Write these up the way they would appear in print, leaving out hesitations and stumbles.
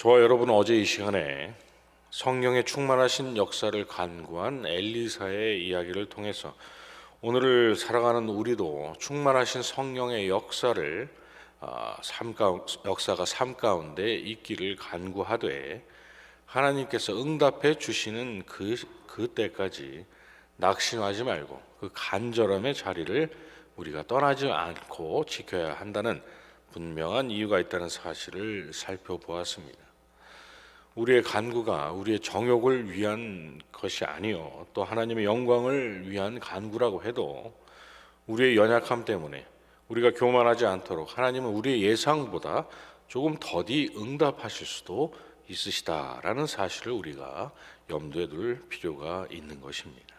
저와 여러분은 어제 이 시간에 성령의 충만하신 역사를 간구한 엘리사의 이야기를 통해서 오늘을 살아가는 우리도 충만하신 성령의 역사를 역사가 삶 가운데 있기를 간구하되 하나님께서 응답해 주시는 그때까지 낙심하지 말고 그 간절함의 자리를 우리가 떠나지 않고 지켜야 한다는 분명한 이유가 있다는 사실을 살펴보았습니다. 우리의 간구가 우리의 정욕을 위한 것이 아니요 또 하나님의 영광을 위한 간구라고 해도 우리의 연약함 때문에 우리가 교만하지 않도록 하나님은 우리의 예상보다 조금 더디 응답하실 수도 있으시다라는 사실을 우리가 염두에 둘 필요가 있는 것입니다.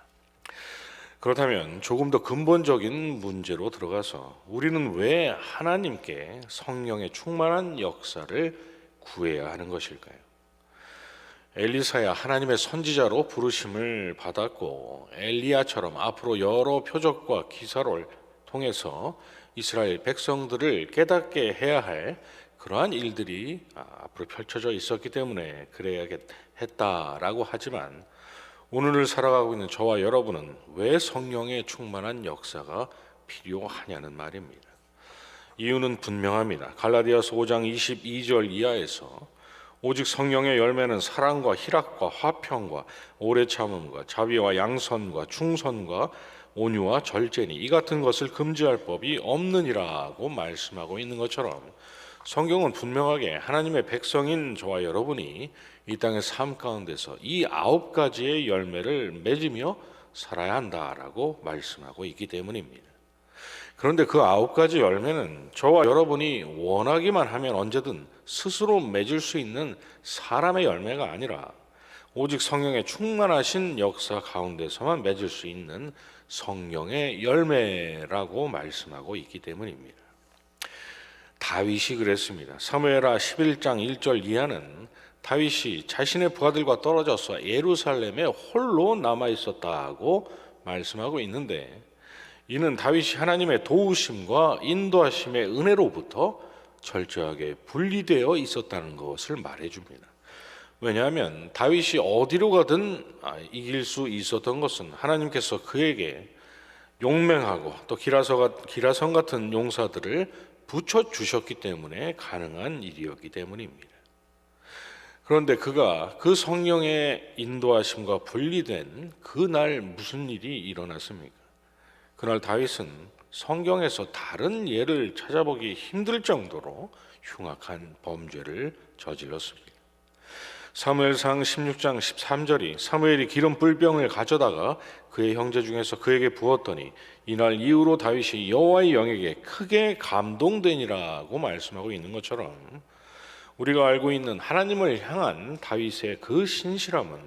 그렇다면 조금 더 근본적인 문제로 들어가서 우리는 왜 하나님께 성령의 충만한 역사를 구해야 하는 것일까요? 엘리사야 하나님의 선지자로 부르심을 받았고 엘리야처럼 앞으로 여러 표적과 기사를 통해서 이스라엘 백성들을 깨닫게 해야 할 그러한 일들이 앞으로 펼쳐져 있었기 때문에 그래야겠다라고 하지만 오늘을 살아가고 있는 저와 여러분은 왜 성령의 충만한 역사가 필요하냐는 말입니다. 이유는 분명합니다. 갈라디아서 5장 22절 이하에서 오직 성령의 열매는 사랑과 희락과 화평과 오래 참음과 자비와 양선과 충선과 온유와 절제니 이 같은 것을 금지할 법이 없느니라고 말씀하고 있는 것처럼 성경은 분명하게 하나님의 백성인 저와 여러분이 이 땅의 삶 가운데서 이 9가지의 열매를 맺으며 살아야 한다라고 말씀하고 있기 때문입니다. 그런데 그 9가지 열매는 저와 여러분이 원하기만 하면 언제든 스스로 맺을 수 있는 사람의 열매가 아니라 오직 성령의 충만하신 역사 가운데서만 맺을 수 있는 성령의 열매라고 말씀하고 있기 때문입니다. 다윗이 그랬습니다. 사무엘하 11장 1절 이하는 다윗이 자신의 부하들과 떨어져서 예루살렘에 홀로 남아 있었다고 말씀하고 있는데 이는 다윗이 하나님의 도우심과 인도하심의 은혜로부터 철저하게 분리되어 있었다는 것을 말해줍니다. 왜냐하면 다윗이 어디로 가든 이길 수 있었던 것은 하나님께서 그에게 용맹하고 또 기라성 같은 용사들을 붙여주셨기 때문에 가능한 일이었기 때문입니다. 그런데 그가 그 성령의 인도하심과 분리된 그날 무슨 일이 일어났습니까? 그날 다윗은 성경에서 다른 예를 찾아보기 힘들 정도로 흉악한 범죄를 저질렀습니다. 사무엘상 16장 13절이 사무엘이 기름 뿔병을 가져다가 그의 형제 중에서 그에게 부었더니 이날 이후로 다윗이 여호와의 영에게 크게 감동되니라고 말씀하고 있는 것처럼 우리가 알고 있는 하나님을 향한 다윗의 그 신실함은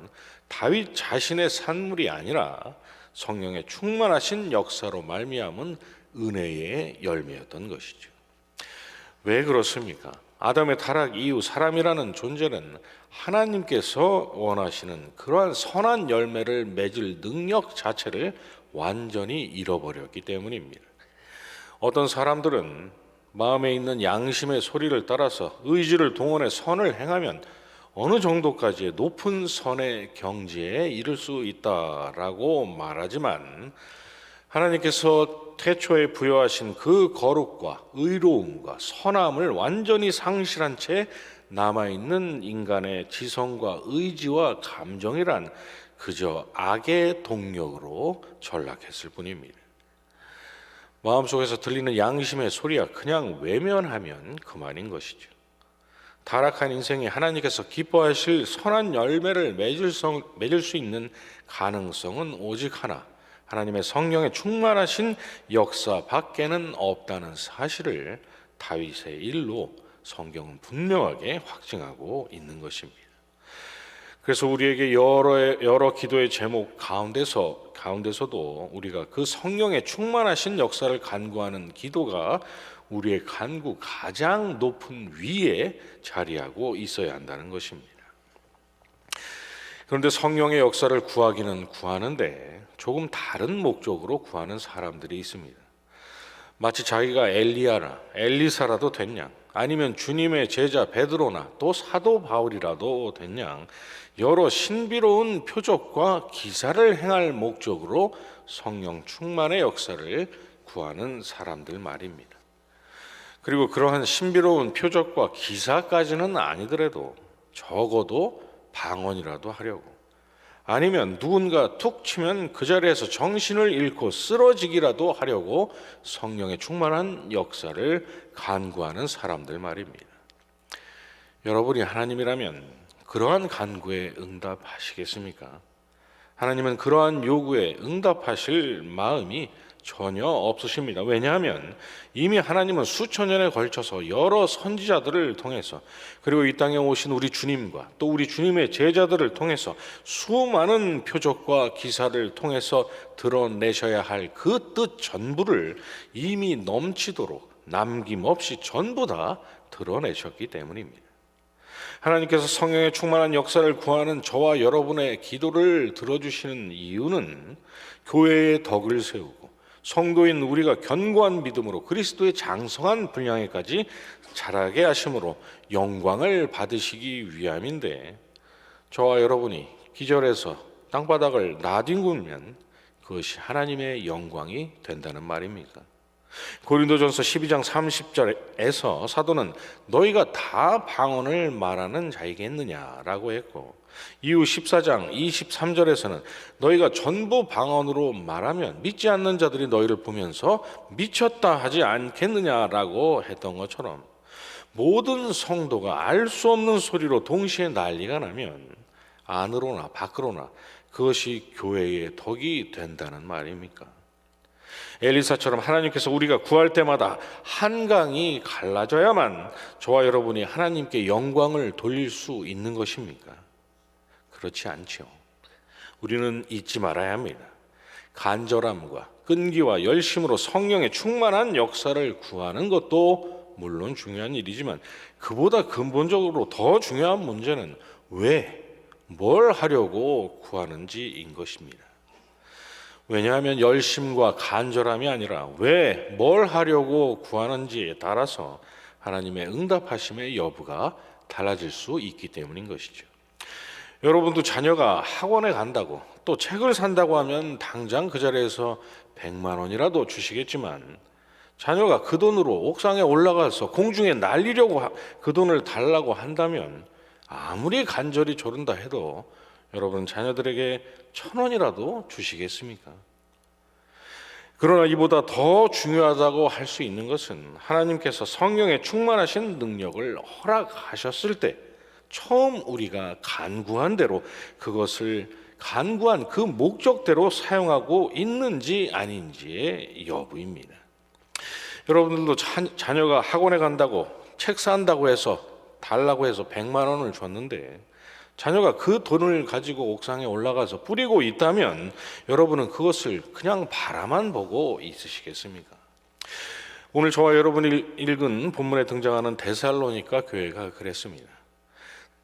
다윗 자신의 산물이 아니라 성령의 충만하신 역사로 말미암은 은혜의 열매였던 것이죠. 왜 그렇습니까? 아담의 타락 이후 사람이라는 존재는 하나님께서 원하시는 그러한 선한 열매를 맺을 능력 자체를 완전히 잃어버렸기 때문입니다. 어떤 사람들은 마음에 있는 양심의 소리를 따라서 의지를 동원해 선을 행하면 어느 정도까지의 높은 선의 경지에 이를 수 있다라고 말하지만 하나님께서 태초에 부여하신 그 거룩과 의로움과 선함을 완전히 상실한 채 남아있는 인간의 지성과 의지와 감정이란 그저 악의 동력으로 전락했을 뿐입니다. 마음속에서 들리는 양심의 소리가 그냥 외면하면 그만인 것이죠. 타락한 인생이 하나님께서 기뻐하실 선한 열매를 맺을 수 있는 가능성은 오직 하나, 하나님의 성령의 충만하신 역사 밖에는 없다는 사실을 다윗의 일로 성경은 분명하게 확증하고 있는 것입니다. 그래서 우리에게 여러 기도의 제목 가운데서도 우리가 그 성령의 충만하신 역사를 간구하는 기도가 우리의 간구 가장 높은 위에 자리하고 있어야 한다는 것입니다. 그런데 성령의 역사를 구하기는 구하는데 조금 다른 목적으로 구하는 사람들이 있습니다. 마치 자기가 엘리사라도 됐냐, 아니면 주님의 제자 베드로나 또 사도 바울이라도 됐냐 여러 신비로운 표적과 기사를 행할 목적으로 성령 충만의 역사를 구하는 사람들 말입니다. 그리고 그러한 신비로운 표적과 기사까지는 아니더라도 적어도 방언이라도 하려고, 아니면 누군가 툭 치면 그 자리에서 정신을 잃고 쓰러지기라도 하려고 성령의 충만한 역사를 간구하는 사람들 말입니다. 여러분이 하나님이라면 그러한 간구에 응답하시겠습니까? 하나님은 그러한 요구에 응답하실 마음이 전혀 없으십니다. 왜냐하면 이미 하나님은 수천 년에 걸쳐서 여러 선지자들을 통해서, 그리고 이 땅에 오신 우리 주님과 또 우리 주님의 제자들을 통해서 수많은 표적과 기사를 통해서 드러내셔야 할 그 뜻 전부를 이미 넘치도록 남김없이 전부 다 드러내셨기 때문입니다. 하나님께서 성령의 충만한 역사를 구하는 저와 여러분의 기도를 들어주시는 이유는 교회의 덕을 세우고 성도인 우리가 견고한 믿음으로 그리스도의 장성한 분량에까지 자라게 하심으로 영광을 받으시기 위함인데, 저와 여러분이 기절해서 땅바닥을 나뒹굴면 그것이 하나님의 영광이 된다는 말입니까? 고린도전서 12장 30절에서 사도는 너희가 다 방언을 말하는 자이겠느냐라고 했고, 이후 14장 23절에서는 너희가 전부 방언으로 말하면 믿지 않는 자들이 너희를 보면서 미쳤다 하지 않겠느냐라고 했던 것처럼, 모든 성도가 알 수 없는 소리로 동시에 난리가 나면 안으로나 밖으로나 그것이 교회의 덕이 된다는 말입니까? 엘리사처럼 하나님께서 우리가 구할 때마다 한강이 갈라져야만 저와 여러분이 하나님께 영광을 돌릴 수 있는 것입니까? 그렇지 않죠. 우리는 잊지 말아야 합니다. 간절함과 끈기와 열심으로 성령의 충만한 역사를 구하는 것도 물론 중요한 일이지만, 그보다 근본적으로 더 중요한 문제는 왜, 뭘 하려고 구하는지인 것입니다. 왜냐하면 열심과 간절함이 아니라 왜, 뭘 하려고 구하는지에 따라서 하나님의 응답하심의 여부가 달라질 수 있기 때문인 것이죠. 여러분도 자녀가 학원에 간다고 또 책을 산다고 하면 당장 그 자리에서 100만 원이라도 주시겠지만, 자녀가 그 돈으로 옥상에 올라가서 공중에 날리려고 그 돈을 달라고 한다면 아무리 간절히 조른다 해도 여러분 자녀들에게 1,000원이라도 주시겠습니까? 그러나 이보다 더 중요하다고 할 수 있는 것은 하나님께서 성령의 충만하신 능력을 허락하셨을 때 처음 우리가 간구한 대로 그것을 간구한 그 목적대로 사용하고 있는지 아닌지의 여부입니다. 여러분들도 자녀가 학원에 간다고 책 산다고 해서 달라고 해서 100만 원을 줬는데 자녀가 그 돈을 가지고 옥상에 올라가서 뿌리고 있다면 여러분은 그것을 그냥 바라만 보고 있으시겠습니까? 오늘 저와 여러분이 읽은 본문에 등장하는 데살로니가 교회가 그랬습니다.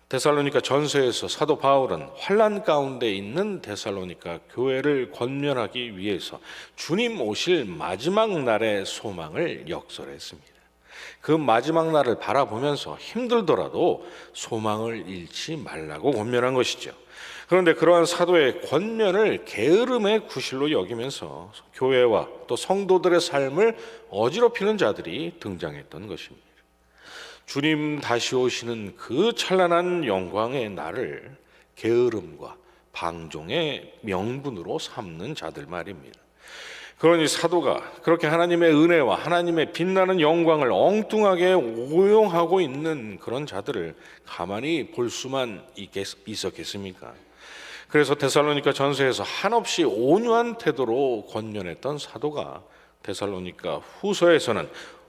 데살로니가 전서에서 사도 바울은 환난 가운데 있는 데살로니가 교회를 권면하기 위해서 주님 오실 마지막 날의 소망을 역설했습니다. 그 마지막 날을 바라보면서 힘들더라도 소망을 잃지 말라고 권면한 것이죠. 그런데 그러한 사도의 권면을 게으름의 구실로 여기면서 교회와 또 성도들의 삶을 어지럽히는 자들이 등장했던 것입니다. 주님 다시 오시는 그 찬란한 영광의 날을 게으름과 방종의 명분으로 삼는 자들 말입니다. 그러니 사도가 그렇게 하나님의 은혜와 하나님의 빛나는 영광을 엉뚱하게 오용하고 있는 그런 자들을 가만히 볼 수만 있었겠습니까? 그래서 데살로니가 전서에서 한없이 온유한 태도로 권면했던 사도가 데살로니가 후서에서는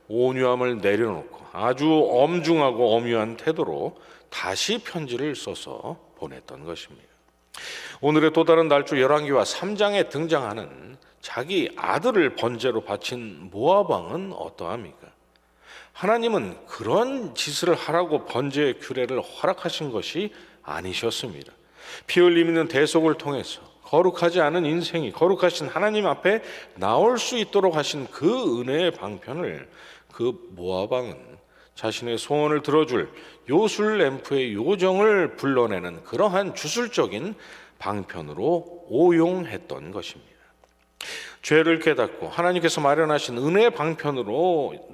온유함을 내려놓고 아주 엄중하고 엄유한 태도로 다시 편지를 써서 보냈던 것입니다. 오늘의 또 다른 날조 열왕기와 3장에 등장하는 자기 아들을 번제로 바친 모압 왕은 어떠합니까? 하나님은 그런 짓을 하라고 번제의 규례를 허락하신 것이 아니셨습니다. 피 흘림 있는 대속을 통해서 거룩하지 않은 인생이 거룩하신 하나님 앞에 나올 수 있도록 하신 그 은혜의 방편을 그 모압 왕은 자신의 소원을 들어줄 요술 램프의 요정을 불러내는 그러한 주술적인 방편으로 오용했던 것입니다. 죄를 깨닫고 하나님께서 마련하신 은혜의 방편으로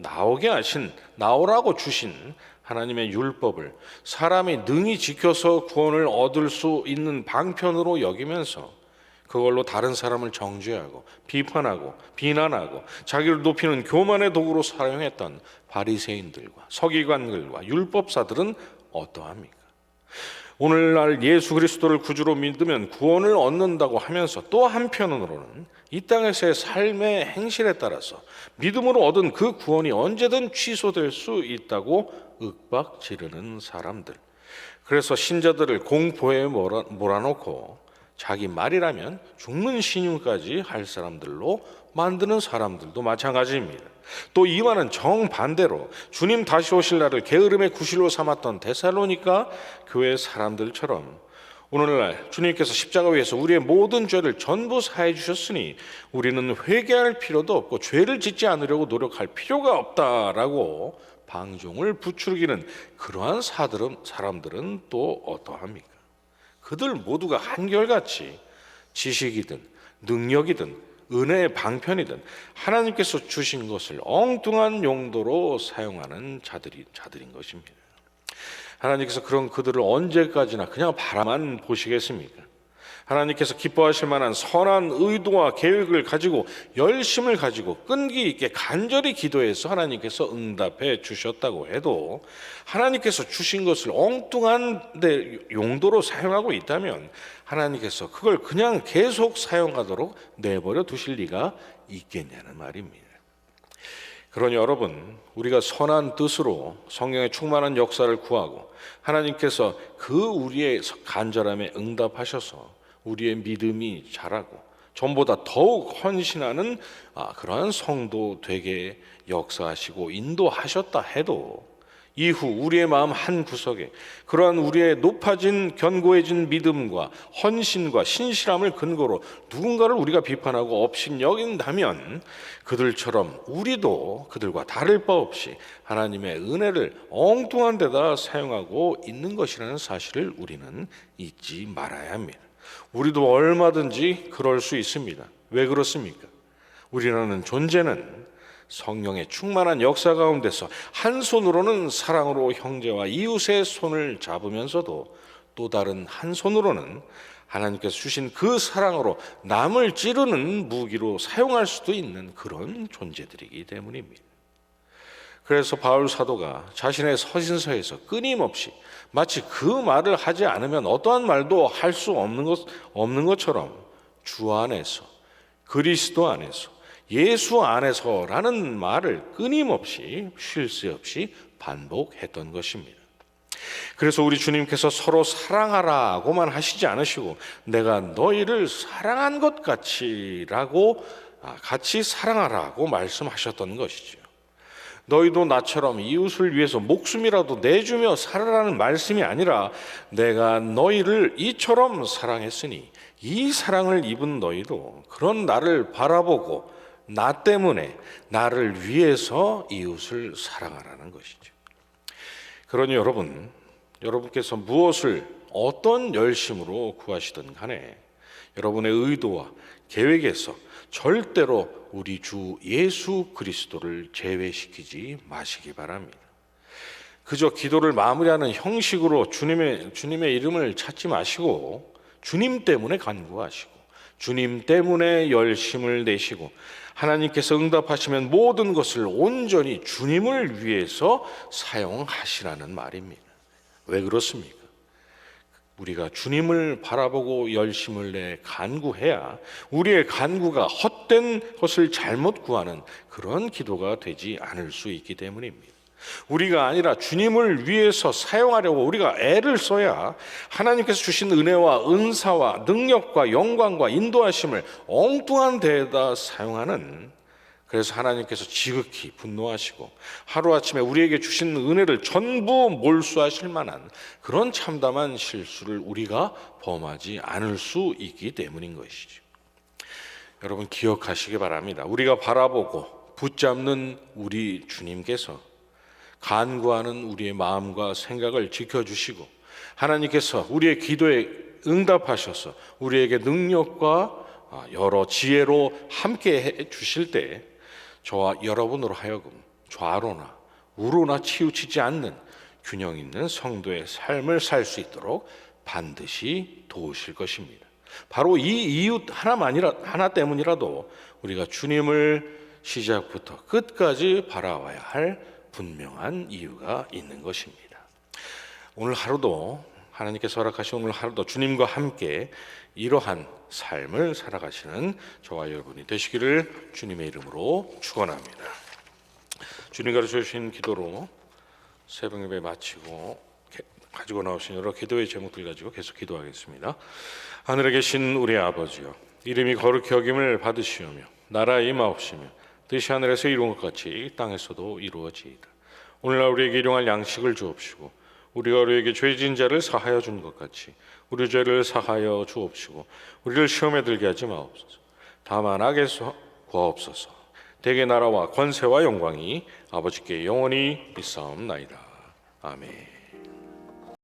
나오라고 주신 하나님의 율법을 사람이 능히 지켜서 구원을 얻을 수 있는 방편으로 여기면서 그걸로 다른 사람을 정죄하고 비판하고 비난하고 자기를 높이는 교만의 도구로 사용했던 바리새인들과 서기관들과 율법사들은 어떠합니까? 오늘날 예수 그리스도를 구주로 믿으면 구원을 얻는다고 하면서 또 한편으로는 이 땅에서의 삶의 행실에 따라서 믿음으로 얻은 그 구원이 언제든 취소될 수 있다고 윽박 지르는 사람들. 그래서 신자들을 공포에 몰아놓고 자기 말이라면 죽는 신용까지 할 사람들로 만드는 사람들도 마찬가지입니다. 또 이와는 정반대로 주님 다시 오실 날을 게으름의 구실로 삼았던 데살로니가 교회 사람들처럼 오늘날 주님께서 십자가 위에서 우리의 모든 죄를 전부 사해 주셨으니 우리는 회개할 필요도 없고 죄를 짓지 않으려고 노력할 필요가 없다라고 방종을 부추기는 그러한 사람들은 또 어떠합니까? 그들 모두가 한결같이 지식이든 능력이든 은혜의 방편이든 하나님께서 주신 것을 엉뚱한 용도로 사용하는 자들인 것입니다. 하나님께서 그런 그들을 언제까지나 그냥 바라만 보시겠습니까? 하나님께서 기뻐하실 만한 선한 의도와 계획을 가지고 열심을 가지고 끈기 있게 간절히 기도해서 하나님께서 응답해 주셨다고 해도 하나님께서 주신 것을 엉뚱한 용도로 사용하고 있다면 하나님께서 그걸 그냥 계속 사용하도록 내버려 두실 리가 있겠냐는 말입니다. 그러니 여러분, 우리가 선한 뜻으로 성령의 충만한 역사를 구하고 하나님께서 그 우리의 간절함에 응답하셔서 우리의 믿음이 자라고 전보다 더욱 헌신하는 그러한 성도 되게 역사하시고 인도하셨다 해도 이후 우리의 마음 한 구석에 그러한 우리의 높아진 견고해진 믿음과 헌신과 신실함을 근거로 누군가를 우리가 비판하고 업신여긴다면 그들처럼 우리도 그들과 다를 바 없이 하나님의 은혜를 엉뚱한 데다 사용하고 있는 것이라는 사실을 우리는 잊지 말아야 합니다. 우리도 얼마든지 그럴 수 있습니다. 왜 그렇습니까? 우리라는 존재는 성령의 충만한 역사 가운데서 한 손으로는 사랑으로 형제와 이웃의 손을 잡으면서도 또 다른 한 손으로는 하나님께서 주신 그 사랑으로 남을 찌르는 무기로 사용할 수도 있는 그런 존재들이기 때문입니다. 그래서 바울 사도가 자신의 서신서에서 끊임없이 마치 그 말을 하지 않으면 어떠한 말도 할 수 없는 것처럼 주 안에서 그리스도 안에서 예수 안에서라는 말을 끊임없이 쉴 새 없이 반복했던 것입니다. 그래서 우리 주님께서 서로 사랑하라고만 하시지 않으시고 내가 너희를 사랑한 것 같이 사랑하라고 말씀하셨던 것이죠. 너희도 나처럼 이웃을 위해서 목숨이라도 내주며 살아라는 말씀이 아니라 내가 너희를 이처럼 사랑했으니 이 사랑을 입은 너희도 그런 나를 바라보고 나 때문에 나를 위해서 이웃을 사랑하라는 것이죠. 그러니 여러분께서 무엇을 어떤 열심으로 구하시든 간에 여러분의 의도와 계획에서 절대로 우리 주 예수 그리스도를 제외시키지 마시기 바랍니다. 그저 기도를 마무리하는 형식으로 주님의 이름을 찾지 마시고 주님 때문에 간구하시고 주님 때문에 열심을 내시고 하나님께서 응답하시면 모든 것을 온전히 주님을 위해서 사용하시라는 말입니다. 왜 그렇습니까? 우리가 주님을 바라보고 열심을 내 간구해야 우리의 간구가 헛된 것을 잘못 구하는 그런 기도가 되지 않을 수 있기 때문입니다. 우리가 아니라 주님을 위해서 사용하려고 우리가 애를 써야 하나님께서 주신 은혜와 은사와 능력과 영광과 인도하심을 엉뚱한 데에다 사용하는, 그래서 하나님께서 지극히 분노하시고 하루아침에 우리에게 주신 은혜를 전부 몰수하실 만한 그런 참담한 실수를 우리가 범하지 않을 수 있기 때문인 것이죠. 여러분 기억하시기 바랍니다. 우리가 바라보고 붙잡는 우리 주님께서 간구하는 우리의 마음과 생각을 지켜주시고 하나님께서 우리의 기도에 응답하셔서 우리에게 능력과 여러 지혜로 함께 해 주실 때 저와 여러분으로 하여금 좌로나 우로나 치우치지 않는 균형 있는 성도의 삶을 살 수 있도록 반드시 도우실 것입니다. 바로 이 이유 하나 때문이라도 우리가 주님을 시작부터 끝까지 바라와야 할 분명한 이유가 있는 것입니다. 오늘 하루도 하나님께서 허락하신 오늘 하루도 주님과 함께 이러한 삶을 살아가시는 저와 여러분이 되시기를 주님의 이름으로 축원합니다. 주님 가르쳐 주신 기도로 새벽 예배 마치고 가지고 나오신 여러 기도의 제목들 가지고 계속 기도하겠습니다. 하늘에 계신 우리 아버지여, 이름이 거룩히 여김을 받으시오며 나라의 임하옵시며 뜻이 하늘에서 이루어진 것 같이 땅에서도 이루어지이다. 오늘날 우리에게 일용할 양식을 주옵시고 우리가 우리에게 죄진 자를 사하여 준 것 같이 우리 죄를 사하여 주옵시고 우리를 시험에 들게 하지 마옵소서. 다만 악에서 구하옵소서. 대개 나라와 권세와 영광이 아버지께 영원히 있사옵나이다. 아멘.